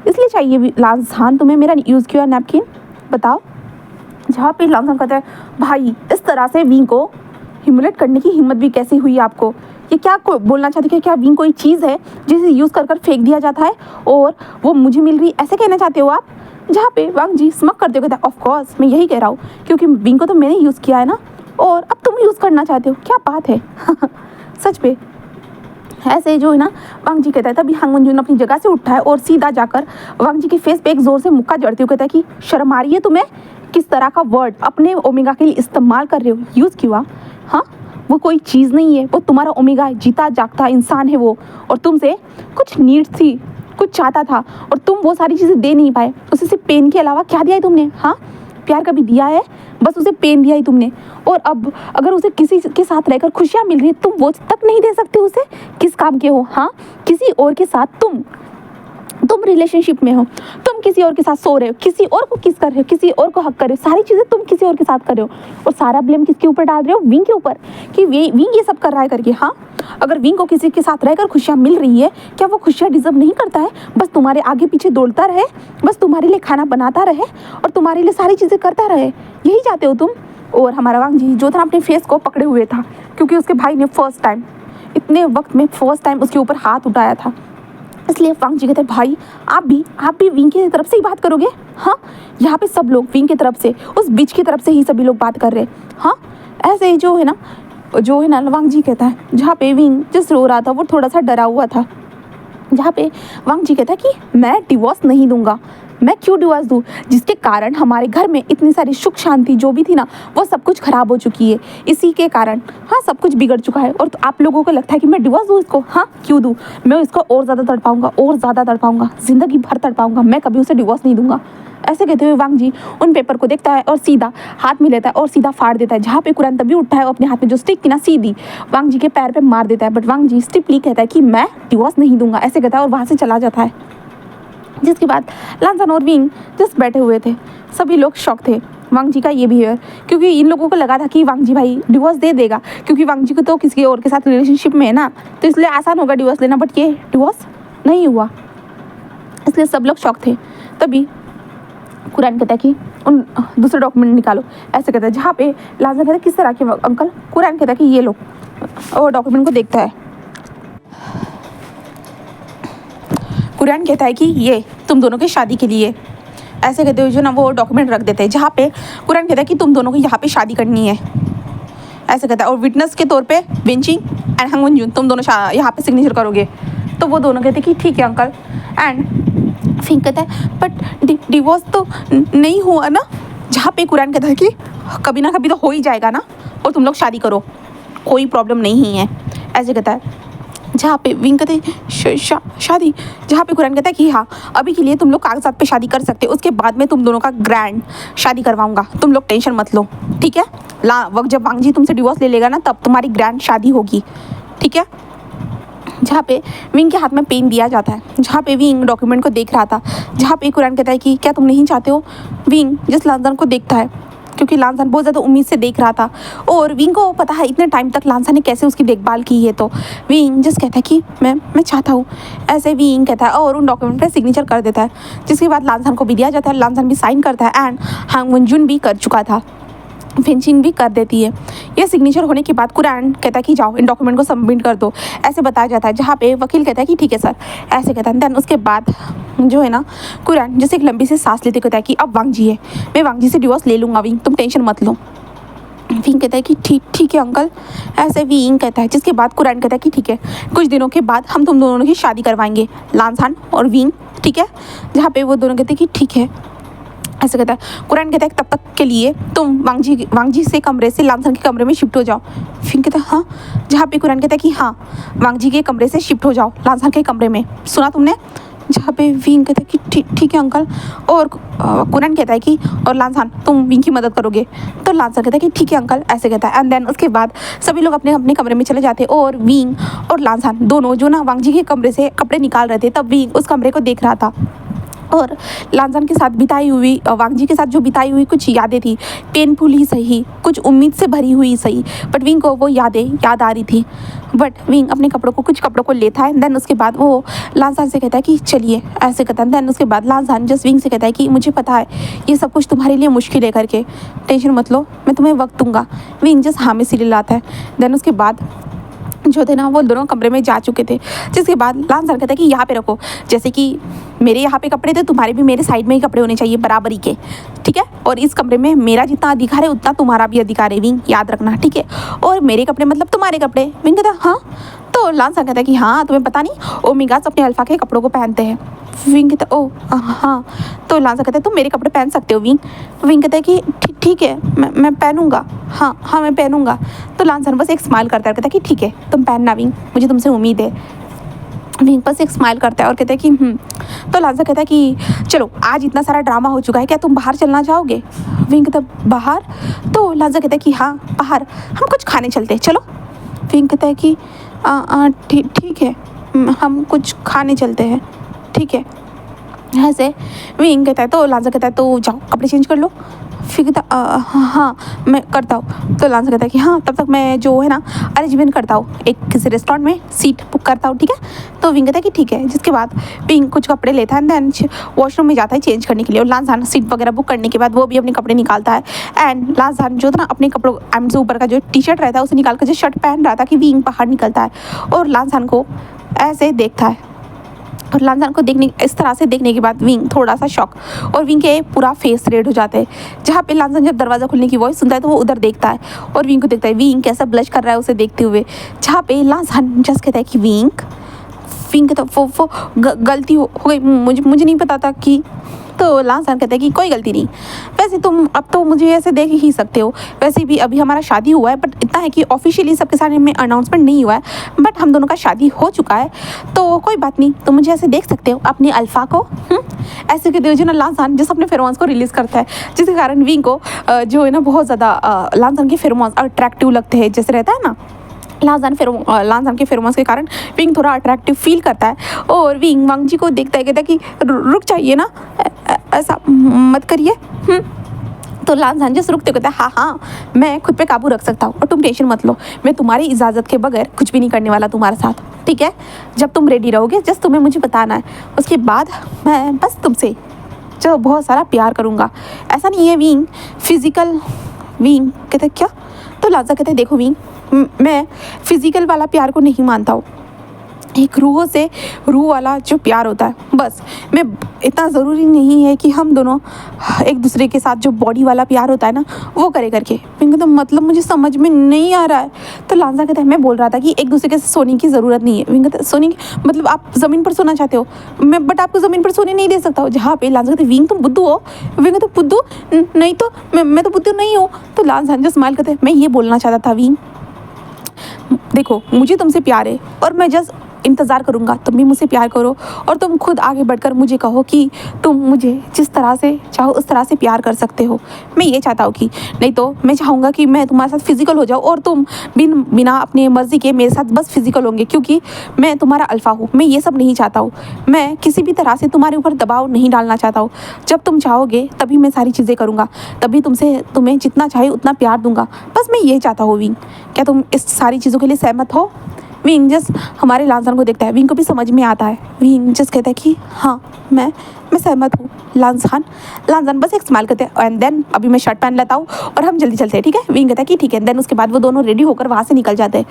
Speaker 1: इसलिए चाहिए लांसान तुम्हें मेरा यूज़ किया हुआ नैपकिन, बताओ। जहाँ पे लांसान कहता है भाई इस तरह से विंग को ह्यूमिलेट करने की हिम्मत भी कैसे हुई आपको? ये क्या बोलना चाहते हैं? क्या विंग कोई चीज़ है जिसे यूज़ कर फेंक दिया जाता है और वो मुझे मिल रही, ऐसे कहना चाहते हो आप? जहाँ पे वांग जी स्मक करते हुए कहता है ऑफ कोर्स मैं यही कह रहा हूँ, क्योंकि विंग को तो मैंने यूज़ किया है ना, और अब तुम यूज़ करना चाहते हो, क्या बात है। सच पे ऐसे जो है ना, वांग जी कहता है। तभी हांग वनजुन अपनी जगह से उठता है और सीधा जाकर वांग जी के फेस पे एक ज़ोर से मुक्का जड़ते हुए कहता है कि शर्म आ रही है तुम्हें? किस तरह का वर्ड अपने ओमेगा के लिए इस्तेमाल कर रहे हो? यूज़ किया? हाँ, वो कोई चीज़ नहीं है, वो तुम्हारा ओमेगा है, जीता जागता इंसान है वो, और तुमसे कुछ नीड्स थी, कुछ चाहता था और तुम वो सारी चीज़ें दे नहीं पाए। उसे सिर्फ पेन के अलावा क्या दिया है तुमने? हाँ, प्यार कभी दिया है? बस उसे पेन दिया ही तुमने। और अब अगर उसे किसी के साथ रहकर खुशियाँ मिल रही है, तुम वो तक नहीं दे सकते उसे? किस काम के हो? हाँ, किसी और के साथ तुम रिलेशनशिप में हो, तुम किसी और के साथ सो रहे हो, किसी और को किस कर रहे हो, किसी और को हक कर रहे हो, सारी चीज़ें तुम किसी और के साथ कर रहे हो, और सारा ब्लेम किसके ऊपर डाल रहे हो? विंग के ऊपर, कि विंग ये सब कर रहा है करके। हाँ, अगर विंग को किसी के साथ रहकर खुशियाँ मिल रही है, क्या वो खुशियाँ डिजर्व नहीं करता है? बस तुम्हारे आगे पीछे दौड़ता रहे, बस तुम्हारे लिए खाना बनाता रहे और तुम्हारे लिए सारी चीज़ें करता रहे, यही चाहते हो तुम? और हमारा वांग जी जो था अपने फेस को पकड़े हुए था, क्योंकि उसके भाई ने फर्स्ट टाइम, इतने वक्त में फर्स्ट टाइम उसके ऊपर हाथ उठाया था। इसलिए वांग जी कहते हैं भाई आप भी विंग की तरफ से ही बात करोगे? हाँ, यहाँ पे सब लोग विंग की तरफ से, उस बीच की तरफ से ही सभी लोग बात कर रहे हैं। हाँ, ऐसे ही जो है ना वांग जी कहता है। जहाँ पे विंग जिस रो रहा था वो थोड़ा सा डरा हुआ था। जहाँ पे वांग जी कहता है कि मैं डिवोर्स नहीं दूंगा। मैं क्यों डिवोर्स दूँ? जिसके कारण हमारे घर में इतनी सारी सुख शांति जो भी थी ना, वो सब कुछ खराब हो चुकी है। इसी के कारण हाँ, सब कुछ बिगड़ चुका है। और तो आप लोगों को लगता है कि मैं डिवोर्स दूँ इसको? हाँ, क्यों दूँ? मैं इसको और ज़्यादा तड़पाऊँगा, ज़िंदगी भर तड़पाऊँगा, मैं कभी उसे डिवोर्स नहीं दूंगा। ऐसे कहते हुए वांग जी उन पेपर को देखता है और सीधा हाथ में लेता है और सीधा फाड़ देता है। जहाँ पे कुरैन तभी उठता है और अपने हाथ में जो स्टिक थी ना, सीधी वांग जी के पैर पे मार देता है। बट वांग जी स्टिपली कहता है कि मैं डिवोर्स नहीं दूंगा, ऐसे कहता है और वहाँ से चला जाता है। जिसके बाद लांसान और विंग जस्ट बैठे हुए थे। सभी लोग शॉक थे वांग जी का ये बिहेवियर, क्योंकि इन लोगों को लगा था कि वांग जी भाई डिवोर्स दे देगा, क्योंकि वांग जी को तो किसी और के साथ रिलेशनशिप में है ना, तो इसलिए आसान होगा डिवोर्स लेना। बट ये डिवोर्स नहीं हुआ, इसलिए सब लोग शॉक थे। तभी कुरैन कहता है कि उन दूसरे डॉक्यूमेंट निकालो, ऐसे कहता है। जहाँ पे लांसान कहता है किस तरह के अंकल? कुरैन कहता है कि ये लो, और डॉक्यूमेंट को देखता है। कुरैन कहता है कि ये तुम दोनों की शादी के लिए, ऐसे कहते हुए जो ना वो डॉक्यूमेंट रख देते हैं। जहाँ पे कुरैन कहता है कि तुम दोनों को यहाँ पे शादी करनी है, ऐसे कहता है। और विटनेस के तौर पे विंचिंग एंड हांग वनजुन तुम दोनों यहाँ पे सिग्नेचर करोगे। तो वो दोनों कहते हैं कि ठीक है अंकल। एंड फिर कहता है बट डिवोर्स तो नहीं हुआ ना। जहाँ पे कुरैन कहता है कि कभी ना कभी तो हो ही जाएगा ना, और तुम लोग शादी करो, कोई प्रॉब्लम नहीं है, ऐसे कहता है। जहाँ पे विंग कहते हैं शादी, जहाँ पे कुरैन कहता है कि हाँ अभी के लिए तुम लोग कागजात पे शादी कर सकते हो, उसके बाद में तुम दोनों का ग्रैंड शादी करवाऊंगा, तुम लोग टेंशन मत लो, ठीक है। वक्त जब वांग जी तुमसे डिवोर्स ले लेगा ना, तब तुम्हारी ग्रैंड शादी होगी, ठीक है। जहाँ पे विंग के हाथ में पेन दिया जाता है। जहाँ पे विंग डॉक्यूमेंट को देख रहा था। जहाँ पे कुरैन कहता है कि क्या तुम नहीं चाहते हो? विंग जिस लांसान को देखता है, क्योंकि लांसान बहुत ज़्यादा उम्मीद से देख रहा था, और विंग को पता है इतने टाइम तक लांसान ने कैसे उसकी देखभाल की है। तो विंग जिस कहता है कि मैं चाहता हूँ, ऐसे विंग कहता है और उन डॉक्यूमेंट पे सिग्नेचर कर देता है। जिसके बाद लांसान को भी दिया जाता है, लांसान भी साइन करता है एंड हांग वनजुन भी कर चुका था, फिंचिंग भी कर देती है। ये सिग्नेचर होने के बाद कुरैन कहता है कि जाओ इन डॉक्यूमेंट को सबमिट कर दो, ऐसे बताया जाता है। जहाँ पे वकील कहता है कि ठीक है सर, ऐसे कहता है। देन उसके बाद जो है ना, कुरैन जैसे एक लंबी सी सांस लेते कहता है कि अब वांग जी है, मैं वांग जी से डिवोर्स ले लूँगा विंग, तुम टेंशन मत लो। विंग कहता है कि ठीक है अंकल, ऐसे विंग कहता है। जिसके बाद कुरैन कहता है कि ठीक है, कुछ दिनों के बाद हम तुम दोनों की शादी करवाएंगे, लांसान और विंग, ठीक है। जहाँ पे वो दोनों कहते हैं कि ठीक है, ऐसे कहता है। कुरैन कहता है तब तक के लिए तुम वांग जी से कमरे से लांसान के कमरे में शिफ्ट हो जाओ,
Speaker 2: विंग कहता है हाँ, जहाँ पे कुरान कहता है कि हाँ वांग जी के कमरे से शिफ्ट हो जाओ लांसान के कमरे में, सुना तुमने? जहाँ पे विंग कहता है कि ठीक है अंकल, और कुरान कहता है कि और लांसान तुम विंग की मदद करोगे, तो लांसान कहता है कि ठीक है अंकल, ऐसे कहता है। एंड देन उसके बाद सभी लोग अपने अपने कमरे में चले जाते हैं और विंग और लांसान दोनों जो ना वांग जी के कमरे से कपड़े निकाल रहे थे, तब विंग उस कमरे को देख रहा था और लांसान के साथ बिताई हुई वांग जी के साथ जो बिताई हुई कुछ यादें थी, पेनफुल ही सही, कुछ उम्मीद से भरी हुई सही, बट विंग को वो यादें याद आ रही थी। बट विंग अपने कुछ कपड़ों को लेता है। देन उसके बाद वो लांसान से कहता है कि चलिए, ऐसे कहता है। देन उसके बाद लांसान जस्ट विंग से कहता है कि मुझे पता है ये सब कुछ तुम्हारे लिए मुश्किल है करके, टेंशन मत लो, मैं तुम्हें वक्त दूंगा। विंग जस्ट हाँ में सिले लाता है। देन उसके बाद जो थे ना वो दोनों कमरे में जा चुके थे, जिसके बाद लांसान कहता है कि यहाँ पे रखो, जैसे कि मेरे यहाँ पे कपड़े थे तुम्हारे भी मेरे साइड में ही कपड़े होने चाहिए बराबरी के, ठीक है? और इस कमरे में मेरा जितना अधिकार है उतना तुम्हारा भी अधिकार है विंग, याद रखना, ठीक है? और मेरे कपड़े मतलब तुम्हारे कपड़े। विंग कहता है हाँ, तो लांसान कहता है कि हाँ तुम्हें पता नहीं ओमेगास अपने अल्फा के कपड़ों को पहनते हैं। विंग कहता है ओ हाँ, तो लांसान कहता है तुम मेरे कपड़े पहन सकते हो विंग। विंग कहता है कि ठीक है, मैं पहनूंगा, हाँ मैं पहनूंगा। तो लांसान बस एक स्माइल करता है, कहता है कि ठीक है तुम पहनना विंग, मुझे तुमसे उम्मीद है। विंग बस एक स्माइल करता है और कहता है कि तो लांसान कहता है कि चलो आज इतना सारा ड्रामा हो चुका है, क्या तुम बाहर चलना चाहोगे? विंग कहता है बाहर? तो लांसान कहता है कि हाँ बाहर हम कुछ खाने चलते हैं, चलो। विंग कहता है कि ठीक है, हम कुछ खाने चलते हैं, ठीक है ऐसे। विंग कहता है, तो लांसान कहता है तो जाओ कपड़े चेंज कर लो। फिर कहता हाँ मैं करता हूँ। तो लांसान कहता है कि हाँ तब तक मैं जो है ना अरेंजमेंट करता हूँ, एक किसी रेस्टोरेंट में सीट बुक करता हूँ, ठीक है? तो विंग कहता है कि ठीक है। जिसके बाद विंग कुछ कपड़े लेता है, देन वॉशरूम में जाता है चेंज करने के लिए, और लांसान सीट वगैरह बुक करने के बाद वो भी अपने कपड़े निकालता है। एंड लांसान जो था ना अपने कपड़ों से ऊपर का जो टी शर्ट रहता है उसे निकाल कर जो शर्ट पहन रहा था कि विंग बाहर निकलता है और लांसान को ऐसे देखता है। और लांसान को इस तरह से देखने के बाद विंग थोड़ा सा शॉक, और विंग के पूरा फेस रेड हो जाता है। जहाँ पे लांसान जब दरवाज़ा खुलने की वॉइस सुनता है तो वो उधर देखता है और विंग को देखता है, विंग कैसा ब्लश कर रहा है उसे देखते हुए। जहाँ पे लांसान जस्ट कहता है कि विंग कहता वो गलती हो गई, मुझे नहीं पता था कि। तो लांसान कहता है कि कोई गलती नहीं, वैसे तुम अब तो मुझे ऐसे देख ही सकते हो, वैसे भी अभी हमारा शादी हुआ है, बट इतना है कि ऑफिशियली सबके सामने में अनाउंसमेंट नहीं हुआ है, बट हम दोनों का शादी हो चुका है, तो कोई बात नहीं, तुम मुझे ऐसे देख सकते हो अपने अल्फा को। ऐसे कहते हो जो ना लांसान जिस अपने फेरोमोन्स को रिलीज़ करता है, जिसके कारण विंग को जो है ना बहुत ज़्यादा लांसान के फेरोमोन्स अट्रैक्टिव लगते हैं, जैसे रहता है ना लांसान के फेरोमोन्स के कारण विंग थोड़ा अट्रैक्टिव फील करता है। और विंग वांग जी को देखता है, कहता है कि रुक जाइए ना, ऐसा मत करिए। तो लांसान जस्ट रुकते कहता है हाँ मैं खुद पे काबू रख सकता हूँ और तुम टेंशन मत लो, मैं तुम्हारी इजाज़त के बगैर कुछ भी नहीं करने वाला तुम्हारे साथ, ठीक है? जब तुम रेडी रहोगे जस्ट तुम्हें मुझे बताना है, उसके बाद मैं बस तुमसे जो बहुत सारा प्यार करूँगा। ऐसा नहीं है विंग फिज़िकल। विंग कहते क्या? तो लांसान कहते देखो विंग, मैं फिज़िकल वाला प्यार को नहीं मानता हूँ, एक रूह वाला जो प्यार होता है, बस मैं इतना ज़रूरी नहीं है कि हम दोनों एक दूसरे के साथ जो बॉडी वाला प्यार होता है ना वो करे करके। विंग तो मतलब मुझे समझ में नहीं आ रहा है। तो लांसान कहता है मैं बोल रहा था कि एक दूसरे के साथ सोने की ज़रूरत नहीं है। विंग कहता है सोने की मतलब आप ज़मीन पर सोना चाहते हो, मैं बट आपको ज़मीन पर सोने नहीं दे सकता हूँ। जहाँ पे लांसान कहते विंग तुम बुद्धू हो। विंग तो बुद्धू नहीं, तो मैं तो बुद्धू नहीं हूँ। तो लांसान जो स्माइल करते मैं ये बोलना चाहता था विंग, देखो मुझे तुमसे प्यार है और मैं जस्ट इंतज़ार करूँगा तुम भी मुझसे प्यार करो और तुम खुद आगे बढ़कर मुझे कहो कि तुम मुझे जिस तरह से चाहो उस तरह से प्यार कर सकते हो। मैं ये चाहता हूँ कि नहीं तो मैं चाहूँगा कि मैं तुम्हारे साथ फिज़िकल हो जाऊँ और तुम बिना अपने मर्ज़ी के मेरे साथ बस फिज़िकल होंगे, क्योंकि मैं तुम्हारा अल्फ़ा हूँ। मैं ये सब नहीं चाहता हूँ, मैं किसी भी तरह से तुम्हारे ऊपर दबाव नहीं डालना चाहता हूँ। जब तुम चाहोगे तभी मैं सारी चीज़ें करूँगा, तभी तुम्हें जितना चाहे उतना प्यार दूँगा। बस मैं ये चाहता हूँ विंग, क्या तुम इस सारी चीज़ों के लिए सहमत हो? विंग जस्ट हमारे लांसान को देखता है, विंग को भी समझ में आता है। विंग जस्ट कहता है कि हाँ मैं सहमत हूँ लांसान बस एक स्माइल करते हैं एंड देन अभी मैं शर्ट पहन लेता हूँ और हम जल्दी चलते हैं, ठीक है? विंग कहता है कि ठीक है। देन उसके बाद वो दोनों रेडी होकर वहाँ से निकल जाते हैं,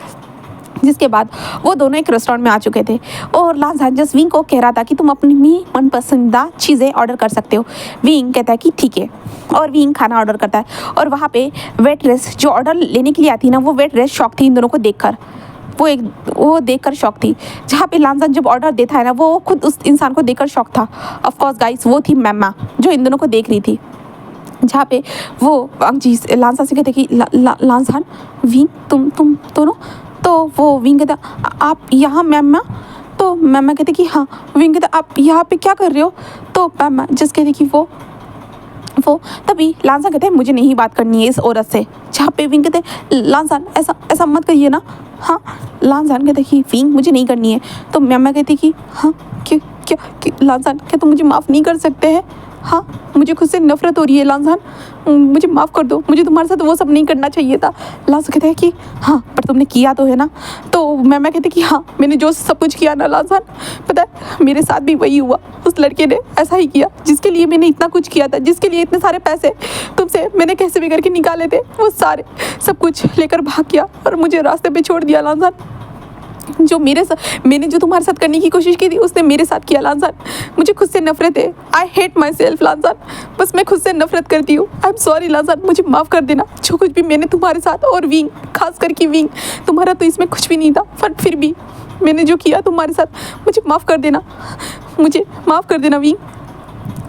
Speaker 2: जिसके बाद वो दोनों एक रेस्टोरेंट में आ चुके थे और लांसान जस्ट विंग को कह रहा था कि तुम अपनी मनपसंदा चीज़ें ऑर्डर कर सकते हो। विंग कहता है कि ठीक है और विंग खाना ऑर्डर करता है और वहाँ पे वेट्रेस जो ऑर्डर लेने के लिए आती ना, वो वेट्रेस शॉक थी इन दोनों को देखकर, वो देखकर शॉक थी। जहाँ पे लांसान जब ऑर्डर देता है ना वो खुद उस इंसान को देखकर शॉक था। ऑफ कोर्स गाइस वो थी मैमा जो इन दोनों को देख रही थी। जहाँ पे वो वांगजी लांसा से कहते कि लांसान विंग तुम दोनों। तो वो विंग कहता आप यहाँ मैम। तो मैम कहते कि हाँ। विंग कहता आप यहाँ पे क्या कर रहे हो। तो मैम जस्ट कहते कि वो तभी लांसा कहते हैं मुझे नहीं बात करनी है इस औरत से। जहाँ पे विंग कहते लांसान ऐसा मत करिए ना। हाँ लांसान कहते कि विंग मुझे नहीं करनी है। तो मैम कहती कि हाँ क्या लांसान क्या तुम मुझे माफ़ नहीं कर सकते हैं। हाँ मुझे खुद से नफरत हो रही है लांसान, मुझे माफ़ कर दो, मुझे तुम्हारे साथ वो सब नहीं करना चाहिए था। लांसान कहते हैं कि हाँ पर तुमने किया तो है ना। तो मैं कहती कि हाँ मैंने जो सब कुछ किया ना लांसान, पता है मेरे साथ भी वही हुआ। उस लड़के ने ऐसा ही किया जिसके लिए मैंने इतना कुछ किया था, जिसके लिए इतने सारे पैसे तुमसे मैंने कैसे भी करके निकाले थे, वो सारे सब कुछ लेकर भाग गया और मुझे रास्ते पे छोड़ दिया लांसान। जो मैंने जो तुम्हारे साथ करने की कोशिश की थी उसने मेरे साथ किया लांसान। मुझे खुद से नफरत है। आई हेट माई सेल्फ लांसान। बस मैं खुद से नफरत करती हूँ। आई एम सॉरी लांसान, मुझे माफ़ कर देना। जो कुछ भी मैंने तुम्हारे साथ और विंग खास करके विंग, तुम्हारा तो इसमें कुछ भी नहीं था, पर फिर भी मैंने जो किया तुम्हारे साथ मुझे माफ़ कर देना, मुझे माफ़ कर देना विंग।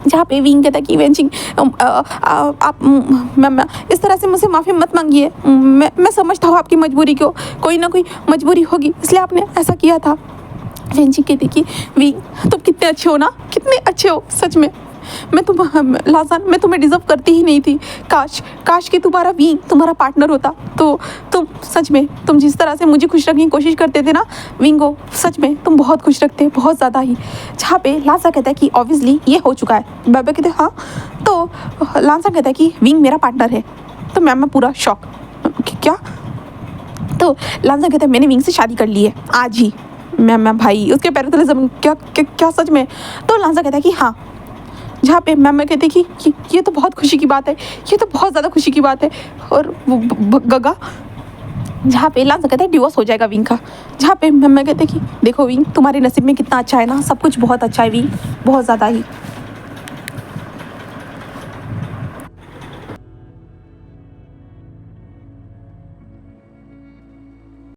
Speaker 2: जहाँ पे विंग कहता कि वेंचिंग आप मैम इस तरह से मुझसे माफ़ी मत मांगिए। मैं समझता हूँ आपकी मजबूरी को, कोई ना कोई मजबूरी होगी इसलिए आपने ऐसा किया था। वेंचिंग कहती कि विंग तुम कितने अच्छे हो ना, कितने अच्छे हो सच में। लांसान मैं तुम्हें डिज़र्व करती ही नहीं थी। काश कि तुम्हारा विंग तुम्हारा पार्टनर होता तो तुम सच में तुम जिस तरह से मुझे खुश रखने की कोशिश करते थे ना विंगो, सच में तुम बहुत खुश रखते, बहुत ज़्यादा ही। जहाँ पे लांसा कहता है कि ऑब्वियसली ये हो चुका है। बाबा कहते हाँ। तो लांसा कहता है कि विंग मेरा पार्टनर है। तो मैं पूरा शॉक, क्या। तो लांसा कहता है मैंने विंग से शादी कर ली है आज ही। मैं भाई उसके पैरों तले जमीन, क्या सच में। तो लांसा कहता है कि हाँ। जहाँ पे मैं कहती कि ये तो बहुत खुशी की बात है, ये तो बहुत ज़्यादा खुशी की बात है। और वो गगा जहाँ पे लांसा कहता है डिवोर्स हो जाएगा विंग का। जहाँ पे मैं कहते कि देखो विंग तुम्हारे नसीब में कितना अच्छा है ना, सब कुछ बहुत अच्छा है विंग, बहुत ज़्यादा ही।